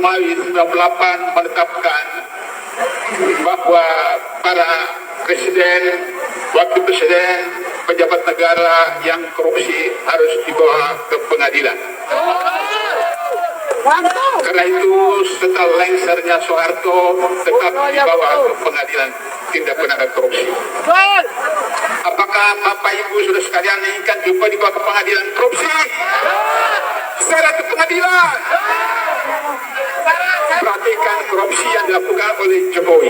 Romawi 98 menetapkan bahwa para presiden, wakil presiden, pejabat negara yang korupsi harus dibawa ke pengadilan. Karena itu setelah lengsernya Soeharto tetap dibawa ke pengadilan tindak pidana korupsi. Apakah Bapak Ibu sudah sekalian inginkan juga dibawa ke pengadilan korupsi? Syarat ke pengadilan. Perhatikan korupsi yang dilakukan oleh Jokowi.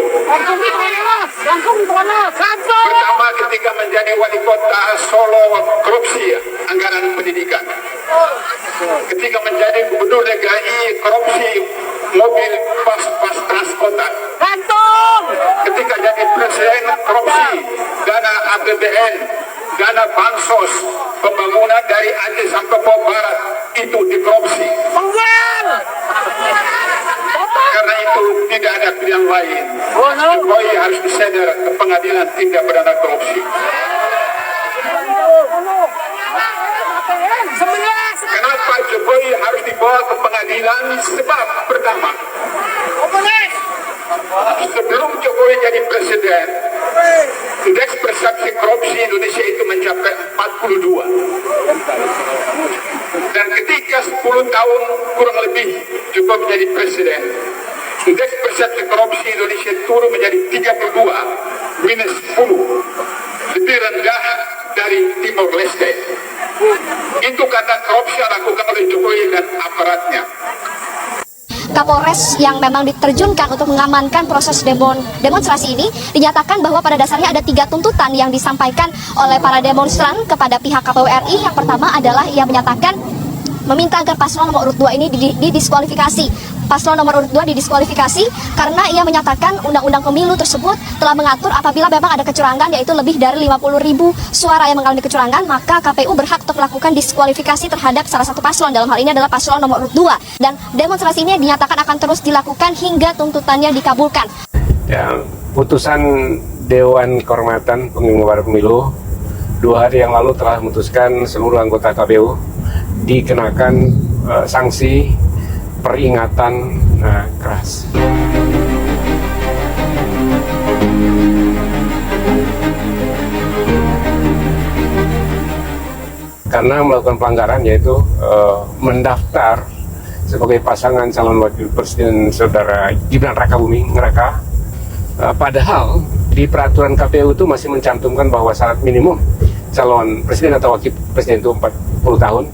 Pertama, ketika menjadi wali kota Solo, korupsi anggaran pendidikan. Ketika menjadi gubernur DKI, korupsi mobil pas transkota. Ketika jadi presiden, korupsi dana APBN, dana bansos, pembangunan dari Aceh sampai Papua Barat itu dikorupsi. Karena itu tidak ada pilihan lain. Jokowi harus diseret ke pengadilan tindak pidana korupsi. Kenapa Jokowi harus dibawa ke pengadilan? Sebab pertama, sebelum Jokowi jadi presiden, indeks persepsi korupsi Indonesia itu mencapai 42. Dan ketika 10 tahun kurang lebih Jokowi menjadi presiden, indeks persepsi korupsi Indonesia turun menjadi 32, minus 10. Lebih rendah dari Timor Leste. Itu karena korupsi yang dilakukan oleh Jokowi dan aparatnya. Kapolres yang memang diterjunkan untuk mengamankan proses demonstrasi ini dinyatakan bahwa pada dasarnya ada 3 tuntutan yang disampaikan oleh para demonstran kepada pihak KPU RI. Yang pertama adalah ia menyatakan meminta agar paslon nomor urut 2 ini didiskualifikasi. Paslon nomor urut 2 didiskualifikasi karena ia menyatakan undang-undang pemilu tersebut telah mengatur apabila memang ada kecurangan, yaitu lebih dari 50.000 suara yang mengalami kecurangan, maka KPU berhak untuk melakukan diskualifikasi terhadap salah satu paslon. Dalam hal ini adalah paslon nomor urut 2. Dan demonstrasi ini dinyatakan akan terus dilakukan hingga tuntutannya dikabulkan. Ya, putusan Dewan Kehormatan Penyelenggara Pemilu 2 hari yang lalu telah memutuskan seluruh anggota KPU dikenakan sanksi peringatan keras. Karena melakukan pelanggaran, yaitu mendaftar sebagai pasangan calon wakil presiden saudara Gibran Rakabuming Raka. Padahal di peraturan KPU itu masih mencantumkan bahwa syarat minimum calon presiden atau wakil presiden itu 40 tahun.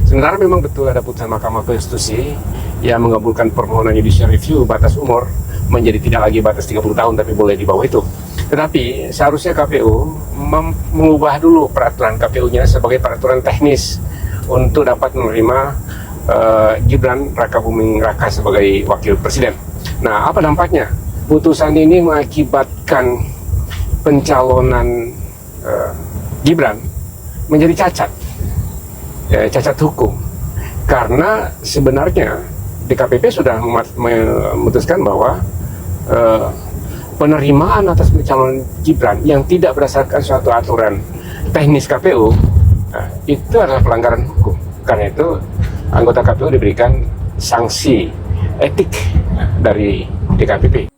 Sementara memang betul ada putusan Mahkamah Konstitusi yang mengabulkan permohonan judicial review batas umur menjadi tidak lagi batas 30 tahun tapi boleh di bawah itu. Tetapi seharusnya KPU mengubah dulu peraturan KPU-nya sebagai peraturan teknis untuk dapat menerima Gibran Rakabuming Raka sebagai wakil presiden. Nah, apa dampaknya? Putusan ini mengakibatkan pencalonan Gibran menjadi cacat. Cacat hukum, karena sebenarnya DKPP sudah memutuskan bahwa penerimaan atas pencalonan Gibran yang tidak berdasarkan suatu aturan teknis KPU itu adalah pelanggaran hukum. Karena itu anggota KPU diberikan sanksi etik dari DKPP.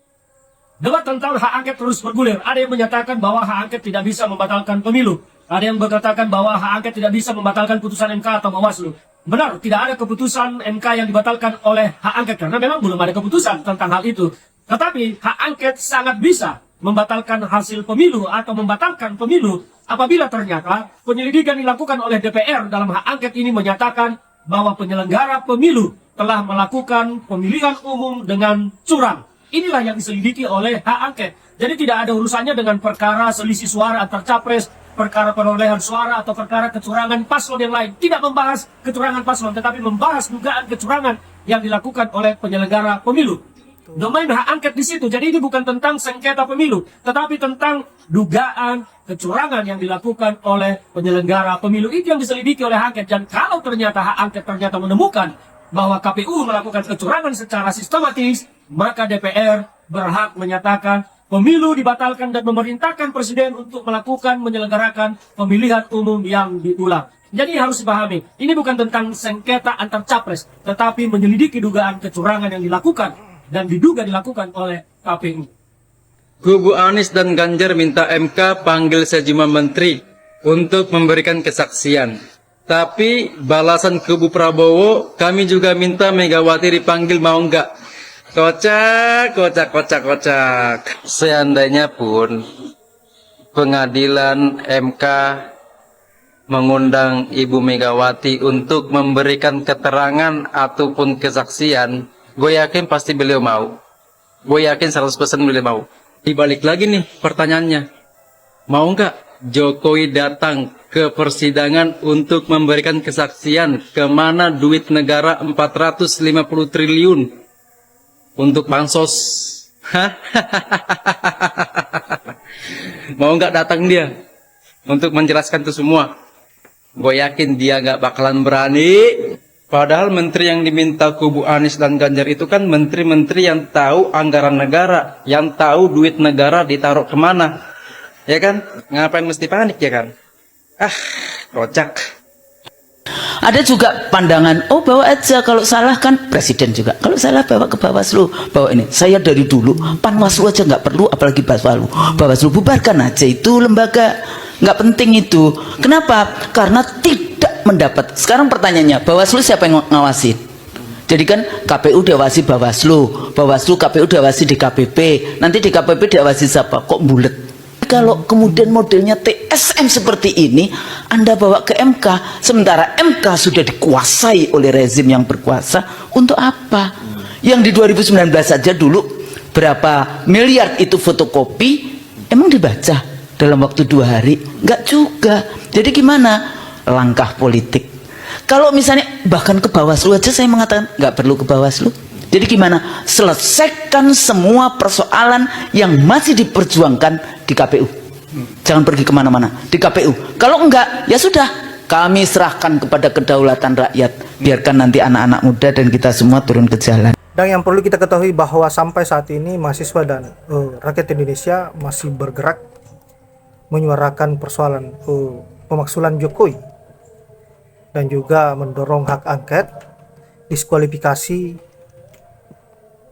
Debat tentang hak angket terus bergulir. Ada yang menyatakan bahwa hak angket tidak bisa membatalkan pemilu. Ada yang berkatakan bahwa hak angket tidak bisa membatalkan putusan MK atau Bawaslu. Benar, tidak ada keputusan MK yang dibatalkan oleh hak angket karena memang belum ada keputusan tentang hal itu. Tetapi hak angket sangat bisa membatalkan hasil pemilu atau membatalkan pemilu apabila ternyata penyelidikan dilakukan oleh DPR dalam hak angket ini menyatakan bahwa penyelenggara pemilu telah melakukan pemilihan umum dengan curang. Inilah yang diselidiki oleh hak angket. Jadi tidak ada urusannya dengan perkara selisih suara antar capres, perkara perolehan suara atau perkara kecurangan paslon yang lain. Tidak membahas kecurangan paslon, tetapi membahas dugaan kecurangan yang dilakukan oleh penyelenggara pemilu. Domain hak angket di situ. Jadi ini bukan tentang sengketa pemilu, tetapi tentang dugaan kecurangan yang dilakukan oleh penyelenggara pemilu. Itu yang diselidiki oleh hak angket. Dan kalau ternyata hak angket ternyata menemukan bahwa KPU melakukan kecurangan secara sistematis, maka DPR berhak menyatakan pemilu dibatalkan dan memerintahkan presiden untuk melakukan menyelenggarakan pemilihan umum yang diulang. Jadi harus dipahami, ini bukan tentang sengketa antar capres, tetapi menyelidiki dugaan kecurangan yang dilakukan dan diduga dilakukan oleh KPU. Kubu Anies dan Ganjar minta MK panggil sejumlah menteri untuk memberikan kesaksian. Tapi balasan kubu Prabowo, kami juga minta Megawati dipanggil, mau enggak? Kocak, kocak, kocak, kocak. Seandainya pun pengadilan MK mengundang Ibu Megawati untuk memberikan keterangan ataupun kesaksian, gue yakin pasti beliau mau. Gue yakin 100% beliau mau. Dibalik lagi nih pertanyaannya, mau nggak Jokowi datang ke persidangan untuk memberikan kesaksian kemana duit negara 450 triliun untuk bansos? Mau nggak datang dia untuk menjelaskan itu semua? Gue yakin dia nggak bakalan berani. Padahal menteri yang diminta kubu Anies dan Ganjar itu kan menteri-menteri yang tahu anggaran negara, yang tahu duit negara ditaruh kemana, ya kan? Ngapain mesti panik, ya kan? Kocak. Ada juga pandangan, oh bawa aja, kalau salah kan presiden juga, kalau salah bawa ke Bawaslu, bawa ini. Saya dari dulu Panwaslu aja nggak perlu, apalagi Bawaslu. Bawaslu bubarkan aja, itu lembaga nggak penting itu. Kenapa? Karena tidak mendapat. Sekarang pertanyaannya, Bawaslu siapa yang ngawasin? Jadi kan KPU diawasi Bawaslu, Bawaslu KPU diawasi DKPP, nanti DKPP diawasi siapa? Kok bulet? Kalau kemudian modelnya TSM seperti ini, Anda bawa ke MK, sementara MK sudah dikuasai oleh rezim yang berkuasa, untuk apa? Yang di 2019 saja dulu, berapa miliar itu fotokopi, emang dibaca dalam waktu 2 hari? Enggak juga. Jadi gimana? Langkah politik. Kalau misalnya bahkan ke Bawaslu aja saya mengatakan nggak perlu ke Bawaslu. Jadi gimana? Selesaikan semua persoalan yang masih diperjuangkan di KPU. Jangan pergi kemana-mana, di KPU. Kalau enggak, ya sudah, kami serahkan kepada kedaulatan rakyat. Biarkan nanti anak-anak muda dan kita semua turun ke jalan. Dan yang perlu kita ketahui bahwa sampai saat ini mahasiswa dan rakyat Indonesia masih bergerak menyuarakan persoalan pemaksulan Jokowi dan juga mendorong hak angket, diskualifikasi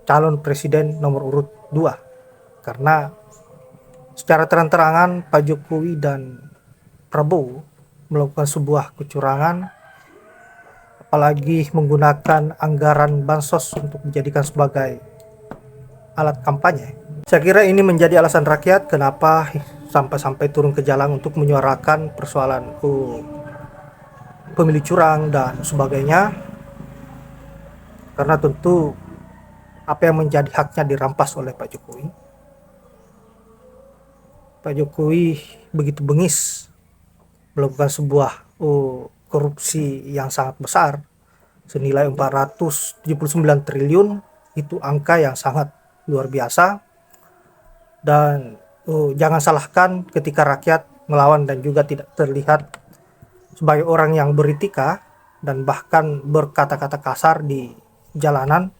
calon presiden nomor urut 2, karena secara terang-terangan Pak Jokowi dan Prabowo melakukan sebuah kecurangan, apalagi menggunakan anggaran bansos untuk dijadikan sebagai alat kampanye. Saya kira ini menjadi alasan rakyat kenapa sampai turun ke jalan untuk menyuarakan persoalan pemilih curang dan sebagainya, karena tentu apa yang menjadi haknya dirampas oleh Pak Jokowi. Pak Jokowi begitu bengis melakukan sebuah korupsi yang sangat besar senilai 479 triliun, itu angka yang sangat luar biasa. Dan jangan salahkan ketika rakyat melawan dan juga tidak terlihat sebagai orang yang beretika dan bahkan berkata-kata kasar di jalanan.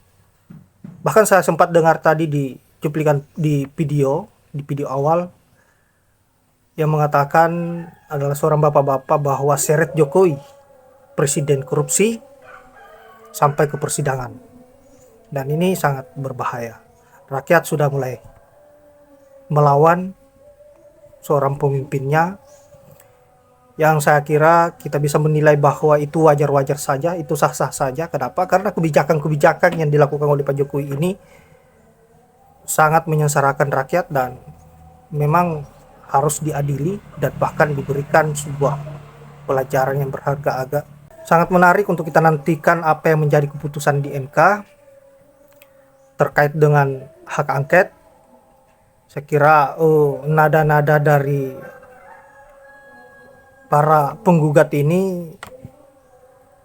Bahkan saya sempat dengar tadi di cuplikan di video awal yang mengatakan adalah seorang bapak-bapak bahwa seret Jokowi presiden korupsi sampai ke persidangan, dan ini sangat berbahaya. Rakyat sudah mulai melawan seorang pemimpinnya, yang saya kira kita bisa menilai bahwa itu wajar-wajar saja, itu sah-sah saja. Kenapa? Karena kebijakan-kebijakan yang dilakukan oleh Pak Jokowi ini sangat menyengsarakan rakyat dan memang harus diadili dan bahkan diberikan sebuah pelajaran yang berharga. Agak sangat menarik untuk kita nantikan apa yang menjadi keputusan di MK terkait dengan hak angket. Saya kira nada-nada dari para penggugat ini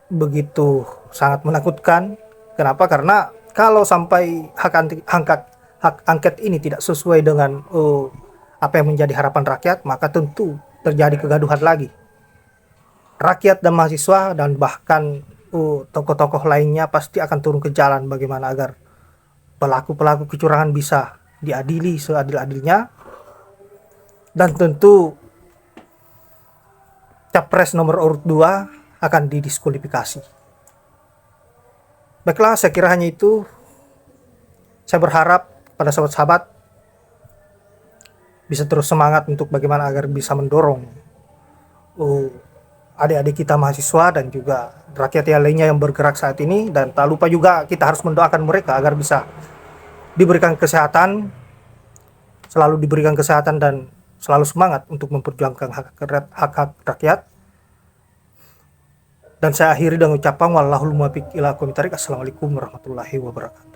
begitu sangat menakutkan. Kenapa? Karena kalau sampai hak angket ini tidak sesuai dengan apa yang menjadi harapan rakyat, maka tentu terjadi kegaduhan lagi. Rakyat dan mahasiswa dan bahkan tokoh-tokoh lainnya pasti akan turun ke jalan bagaimana agar pelaku-pelaku kecurangan bisa diadili seadil-adilnya. Dan tentu capres nomor urut 2 akan didiskualifikasi. Baiklah, saya kira hanya itu. Saya berharap pada sahabat-sahabat bisa terus semangat untuk bagaimana agar bisa mendorong adik-adik kita mahasiswa dan juga rakyat yang lainnya yang bergerak saat ini, dan tak lupa juga kita harus mendoakan mereka agar bisa diberikan kesehatan, selalu diberikan kesehatan dan selalu semangat untuk memperjuangkan hak-hak rakyat. Dan saya akhiri dengan ucapan wallahul muwaffiq ila aqwamit thoriq. Assalamualaikum warahmatullahi wabarakatuh.